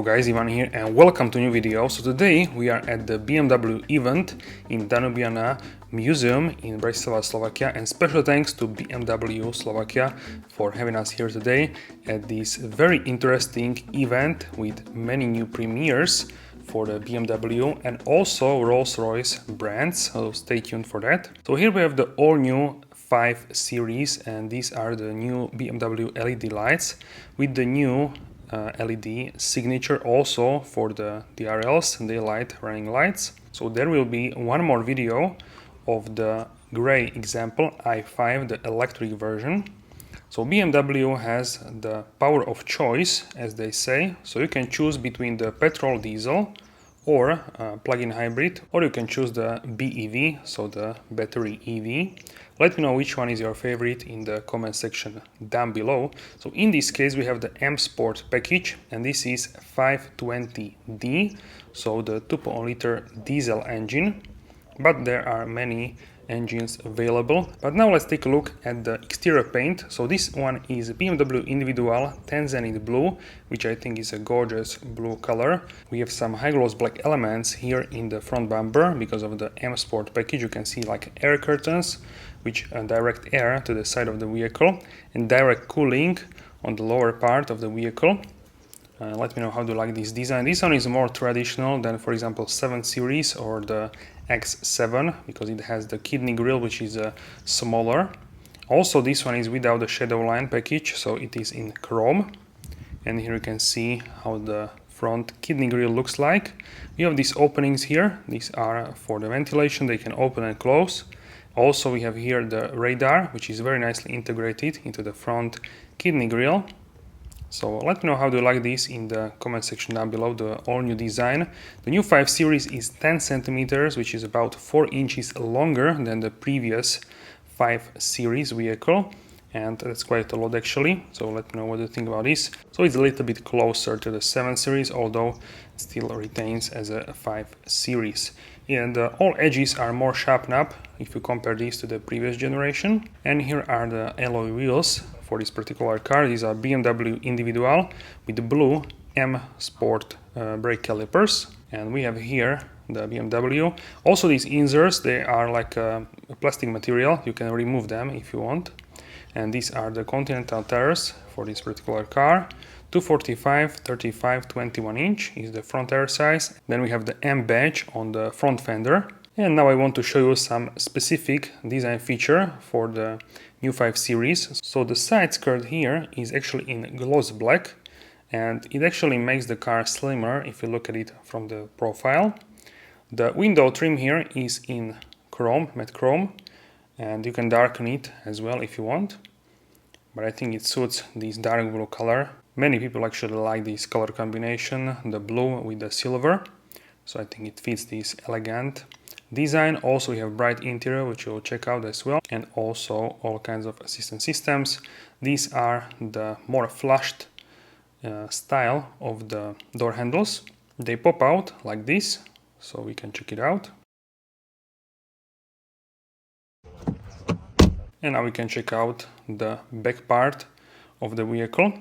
guys, Ivan here and welcome to a new video. So today we are at the BMW event in Danubiana Museum in Bratislava, Slovakia, and special thanks to BMW Slovakia for having us here today at this very interesting event with many new premieres for the BMW and also Rolls-Royce brands, so stay tuned for that. So here we have the all-new 5 Series, and these are the new BMW LED lights with the new LED signature also for the DRLs, daylight running lights. So there will be one more video of the gray example i5, the electric version. So BMW has the power of choice, as they say, so you can choose between the petrol diesel or plug-in hybrid, or you can choose the BEV, so the battery EV. Let me know which one is your favorite in the comment section down below. So in this case we have the M Sport package, and this is 520D, so the 2.0 liter diesel engine, but there are many engines available. But now let's take a look at the exterior paint. So this one is BMW Individual Tanzanite Blue, which I think is a gorgeous blue color. We have some high gloss black elements here in the front bumper because of the M Sport package. You can see like air curtains which direct air to the side of the vehicle and direct cooling on the lower part of the vehicle. Let me know how you like this design. This one is more traditional than, for example, 7 Series or the X7, because it has the kidney grille, which is smaller. Also, this one is without the shadow line package, so it is in chrome. And here you can see how the front kidney grille looks like. We have these openings here. These are for the ventilation. They can open and close. Also, we have here the radar, which is very nicely integrated into the front kidney grille. So let me know how do you like this in the comment section down below, the all new design. The new 5 Series is 10 centimeters, which is about 4 inches longer than the previous 5 Series vehicle. And that's quite a lot actually, so let me know what you think about this. So it's a little bit closer to the 7 Series, although it still retains as a 5 Series. And all edges are more sharpened up if you compare these to the previous generation. And here are the alloy wheels for this particular car. These are BMW Individual with the blue M Sport brake calipers. And we have here the BMW. Also these inserts, they are like a plastic material. You can remove them if you want. And these are the Continental tires for this particular car. 245, 35, 21 inch is the front tire size. Then we have the M badge on the front fender. And now I want to show you some specific design feature for the new 5 Series. So the side skirt here is actually in gloss black, and it actually makes the car slimmer if you look at it from the profile. The window trim here is in chrome, matte chrome, and you can darken it as well if you want. But I think it suits this dark blue color. Many people actually like this color combination, the blue with the silver. So I think it fits this elegant design. Also we have bright interior, which you'll check out as well, and also all kinds of assistance systems. These are the more flushed style of the door handles. They pop out like this, so we can check it out. And now we can check out the back part of the vehicle.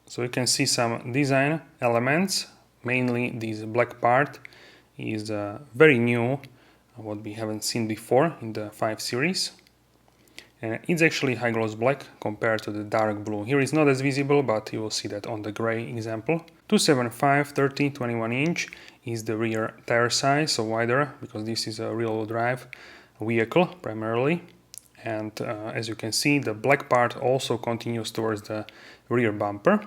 So you can see some design elements, mainly this black part is very new, what we haven't seen before in the 5 Series. And it's actually high gloss black compared to the dark blue. Here it's not as visible, but you will see that on the gray example. 275, 30, 21 inch is the rear tire size, so wider, because this is a rear-wheel drive vehicle primarily. And as you can see, the black part also continues towards the rear bumper.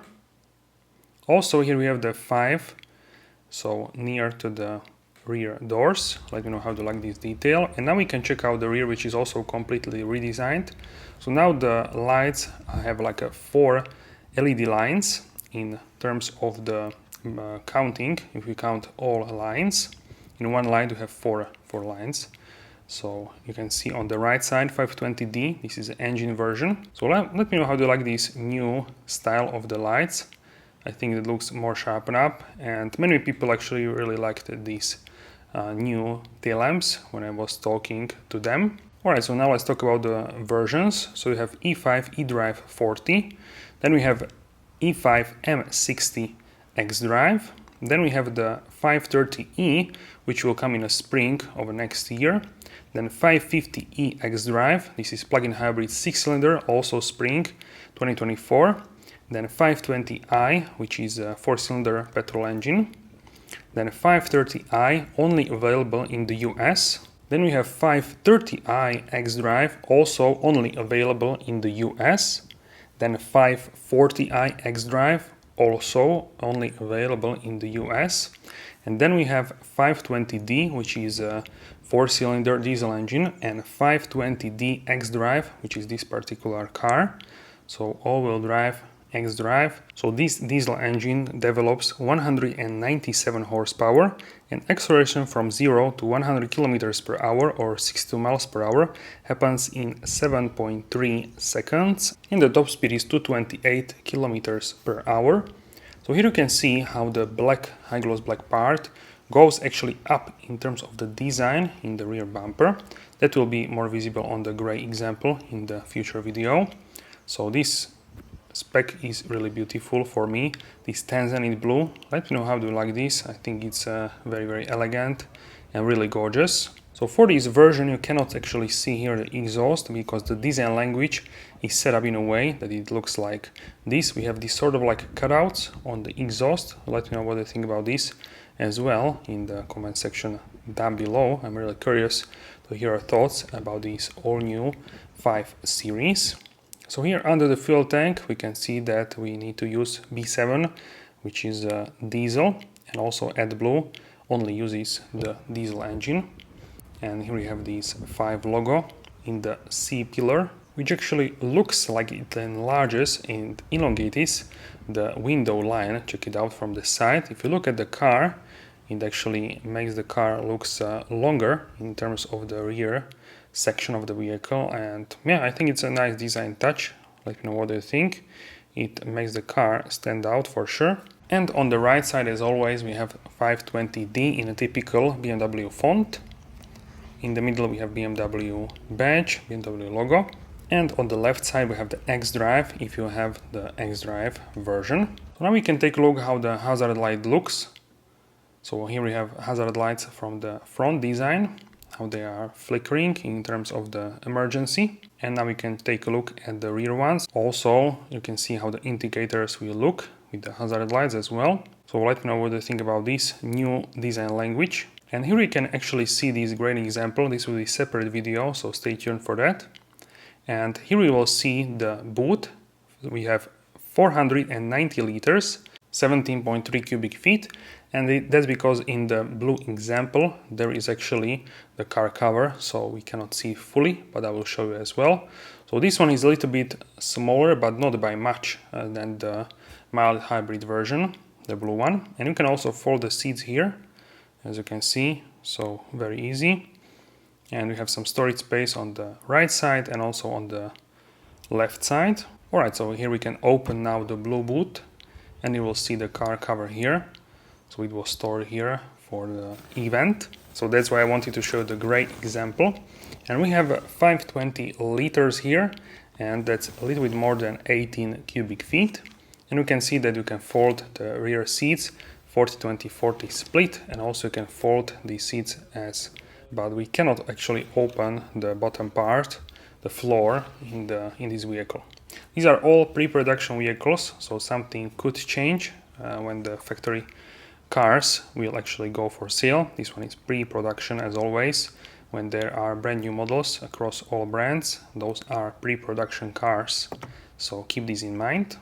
Also here we have the 5, so near to the rear doors. Let me know how to like this detail. And now we can check out the rear, which is also completely redesigned. So now the lights have like a 4 LED lines in terms of the counting. If we count all lines, in one line we have four lines. So you can see on the right side 520D, this is the engine version. So let me know how do you like this new style of the lights. I think it looks more sharpened up, and many people actually really liked these new tail lamps when I was talking to them. Alright, so now let's talk about the versions. So we have E5 eDrive 40, then we have E5 M60 xDrive, Then we have the 530e, which will come in a spring of next year. Then 550e xDrive, this is plug-in hybrid 6-cylinder, also spring 2024. Then 520i, which is a 4-cylinder petrol engine. Then 530i, only available in the US. Then we have 530i xDrive, also only available in the US. Then 540i xDrive, also only available in the US. And then we have 520d, which is a 4-cylinder diesel engine, and 520d xDrive, which is this particular car. So all-wheel drive xDrive. So this diesel engine develops 197 horsepower and acceleration from 0 to 100 kilometers per hour or 62 miles per hour happens in 7.3 seconds and the top speed is 228 kilometers per hour. So here you can see how the black, high gloss black part goes actually up in terms of the design in the rear bumper. That will be more visible on the gray example in the future video. So this spec is really beautiful for me. This Tanzanite blue, let me know how do you like this. I think it's very elegant and really gorgeous. So for this version you cannot actually see here the exhaust because the design language is set up in a way that it looks like this. We have this sort of like cutouts on the exhaust. Let me know what you think about this as well in the comment section down below. I'm really curious to hear your thoughts about this all new 5 Series. So here under the fuel tank we can see that we need to use B7, which is a diesel, and also AdBlue only uses the diesel engine. And here we have this 5 logo in the C pillar, which actually looks like it enlarges and elongates the window line. Check it out from the side. If you look at the car, it actually makes the car looks longer in terms of the rear section of the vehicle, and yeah, I think it's a nice design touch. Let me know what you think. It makes the car stand out for sure. And on the right side, as always, we have 520D in a typical BMW font. In the middle we have BMW badge, BMW logo, and on the left side we have the xDrive if you have the xDrive version. So now we can take a look how the hazard light looks. So here we have hazard lights from the front design, how they are flickering in terms of the emergency. And now we can take a look at the rear ones. Also, you can see how the indicators will look with the hazard lights as well. So let me know what you think about this new design language. And here you can actually see this great example. This will be a separate video, so stay tuned for that. And here we will see the boot. We have 490 liters, 17.3 cubic feet. And that's because in the blue example there is actually the car cover, so we cannot see fully, but I will show you as well. So this one is a little bit smaller, but not by much than the mild hybrid version, the blue one. And you can also fold the seats here, as you can see, so very easy. And we have some storage space on the right side and also on the left side. Alright, so here we can open now the blue boot and you will see the car cover here. So it was stored here for the event. So that's why I wanted to show the gray example. And we have 520 liters here, and that's a little bit more than 18 cubic feet. And you can see that you can fold the rear seats 40-20-40 split, and also you can fold the seats as, but we cannot actually open the bottom part, the floor in this vehicle. These are all pre-production vehicles, so something could change when the factory cars will actually go for sale. This one is pre-production as always. When there are brand new models across all brands, those are pre-production cars, so keep this in mind.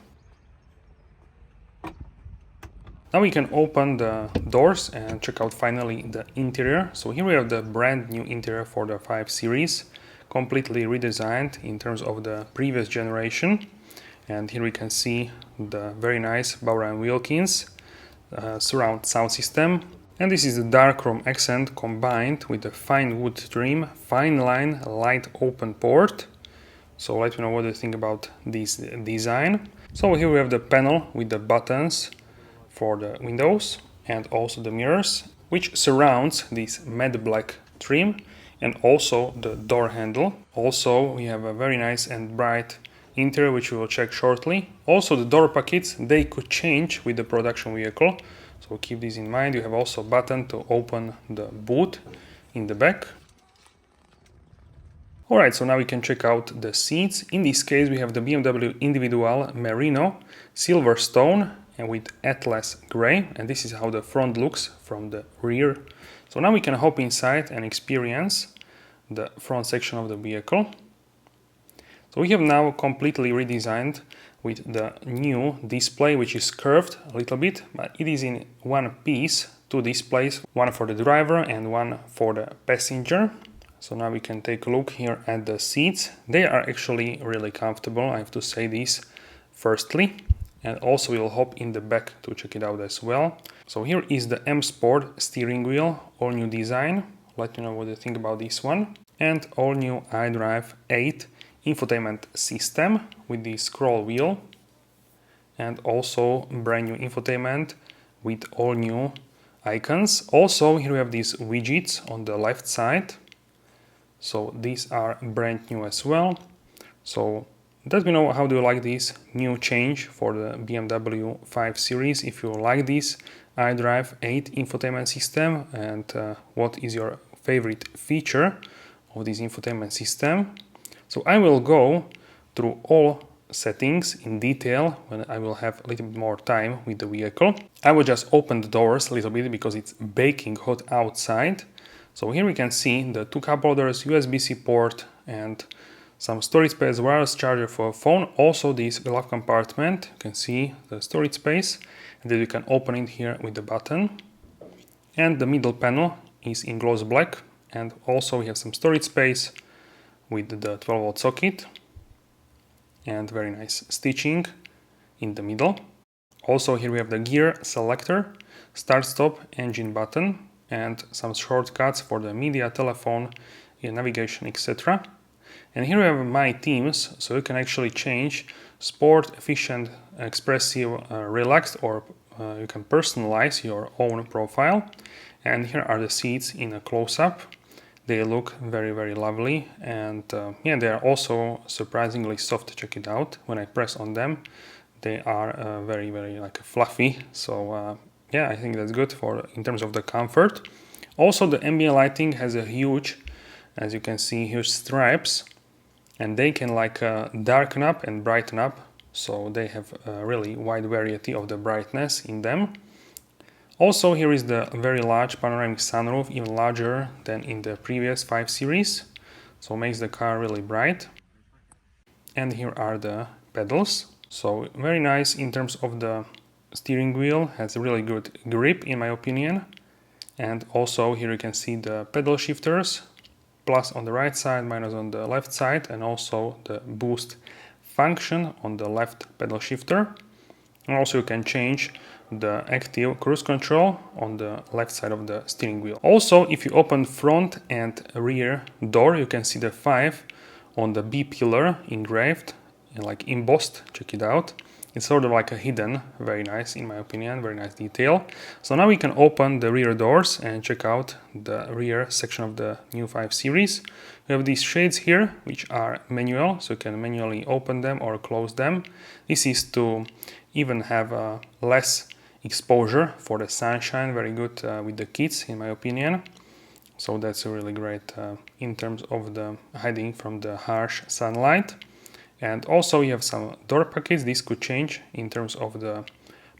Now we can open the doors and check out finally the interior. So here we have the brand new interior for the 5 Series, completely redesigned in terms of the previous generation. And here we can see the very nice Bauer & Wilkins surround sound system. And this is the dark chrome accent combined with the fine wood trim, fine line, light open port. So let me know what you think about this design. So here we have the panel with the buttons for the windows and also the mirrors, which surrounds this matte black trim, and also the door handle. Also we have a very nice and bright interior, which we will check shortly. Also the door pockets, they could change with the production vehicle. So keep this in mind. You have also a button to open the boot in the back. Alright, so now we can check out the seats. In this case we have the BMW Individual Merino Silverstone and with Atlas Grey, and this is how the front looks from the rear. So now we can hop inside and experience the front section of the vehicle. So we have now completely redesigned with the new display, which is curved a little bit, but it is in one piece, two displays, one for the driver and one for the passenger. So now we can take a look here at the seats. They are actually really comfortable, I have to say this firstly. And also we'll hop in the back to check it out as well. So here is the M Sport steering wheel, all new design. Let me know what you think about this one. And all new iDrive 8 infotainment system with the scroll wheel. And also brand new infotainment with all new icons. Also here we have these widgets on the left side. So these are brand new as well. So let me know how do you like this new change for the BMW 5 Series. If you like this iDrive 8 infotainment system, and what is your favorite feature of this infotainment system. So I will go through all settings in detail when I will have a little bit more time with the vehicle. I will just open the doors a little bit because it's baking hot outside. So here we can see the two cup holders, USB-C port and some storage space, wireless charger for a phone. Also this glove compartment, you can see the storage space, and then you can open it here with the button. And the middle panel is in gloss black, and also we have some storage space with the 12-volt socket and very nice stitching in the middle. Also here we have the gear selector, start-stop, engine button, and some shortcuts for the media, telephone, navigation, etc. And here we have my themes, so you can actually change sport, efficient, expressive, relaxed, or you can personalize your own profile. And here are the seats in a close-up. They look very, very lovely, and yeah, they are also surprisingly soft. Check it out. When I press on them, they are very, very like fluffy. So yeah, I think that's good for in terms of the comfort. Also, the ambient lighting has a huge, as you can see, huge stripes, and they can like darken up and brighten up. So they have a really wide variety of the brightness in them. Also, here is the very large panoramic sunroof, even larger than in the previous 5 Series. So makes the car really bright. And here are the pedals. So very nice in terms of the steering wheel, has a really good grip in my opinion. And also here you can see the pedal shifters, plus on the right side, minus on the left side, and also the boost function on the left pedal shifter. And also you can change the active cruise control on the left side of the steering wheel. Also, if you open front and rear door, you can see the 5 on the B pillar engraved and like embossed. Check it out. It's sort of like a hidden, very nice in my opinion, very nice detail. So now we can open the rear doors and check out the rear section of the new 5 Series. We have these shades here, which are manual, so you can manually open them or close them. This is to even have less exposure for the sunshine, very good with the kids in my opinion. So that's really great in terms of the hiding from the harsh sunlight. And also you have some door pockets. This could change in terms of the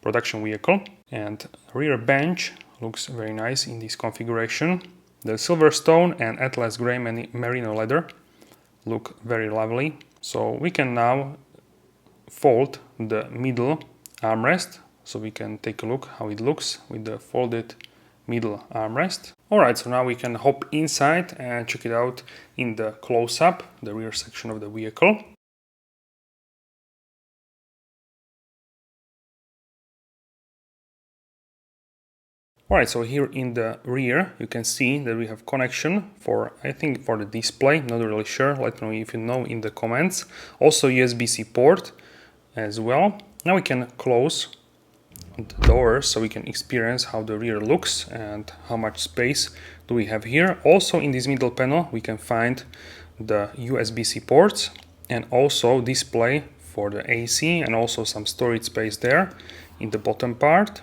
production vehicle. And rear bench looks very nice in this configuration. The Silverstone and Atlas Grey merino leather look very lovely. So we can now fold the middle armrest, so we can take a look how it looks with the folded middle armrest. Alright, so now we can hop inside and check it out in the close-up, the rear section of the vehicle. Alright, so here in the rear you can see that we have connection for, I think for the display, not really sure, let me know if you know in the comments. Also USB-C port as well. Now we can close the doors so we can experience how the rear looks and how much space do we have here. Also in this middle panel we can find the USB-C ports and also display for the AC and also some storage space there in the bottom part.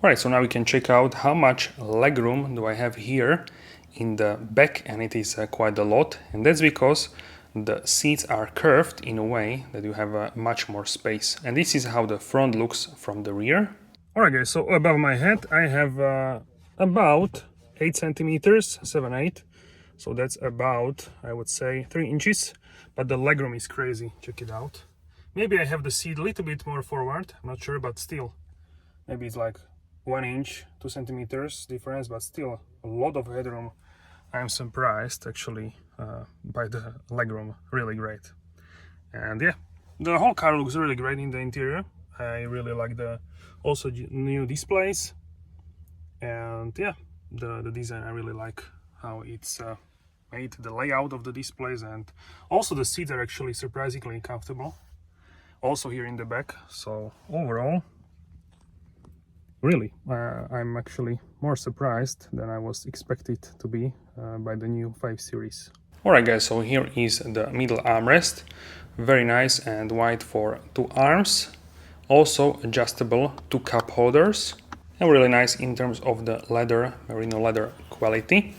Alright, so now we can check out how much legroom do I have here in the back, and it is quite a lot, and that's because the seats are curved in a way that you have much more space. And this is how the front looks from the rear. Alright guys, so above my head I have about 8 centimeters, 7-8. So that's about, I would say, 3 inches, but the legroom is crazy. Check it out. Maybe I have the seat a little bit more forward, I'm not sure, but still. Maybe it's like 1 inch, 2 centimeters difference, but still a lot of headroom. I'm surprised actually by the legroom, really great. And yeah, the whole car looks really great in the interior. I really like the also new displays, and yeah, the design I really like how it's made, the layout of the displays, and also the seats are actually surprisingly comfortable. Also here in the back, so overall, really, I'm actually more surprised than I was expected to be by the new 5 Series. Alright guys, so here is the middle armrest, very nice and wide for 2 arms, also adjustable 2 cup holders, and really nice in terms of the leather, merino leather quality.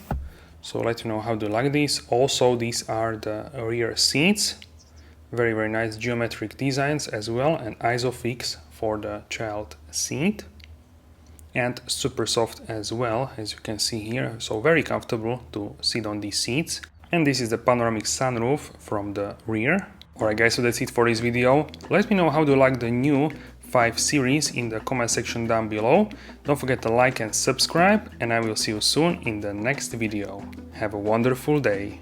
So let you know how to like these. Also, these are the rear seats, very nice geometric designs as well, and isofix for the child seat, and super soft as well, as you can see here, so very comfortable to sit on these seats. And this is the panoramic sunroof from the rear. Alright guys, so that's it for this video. Let me know how you like the new 5 Series in the comment section down below. Don't forget to like and subscribe, and I will see you soon in the next video. Have a wonderful day.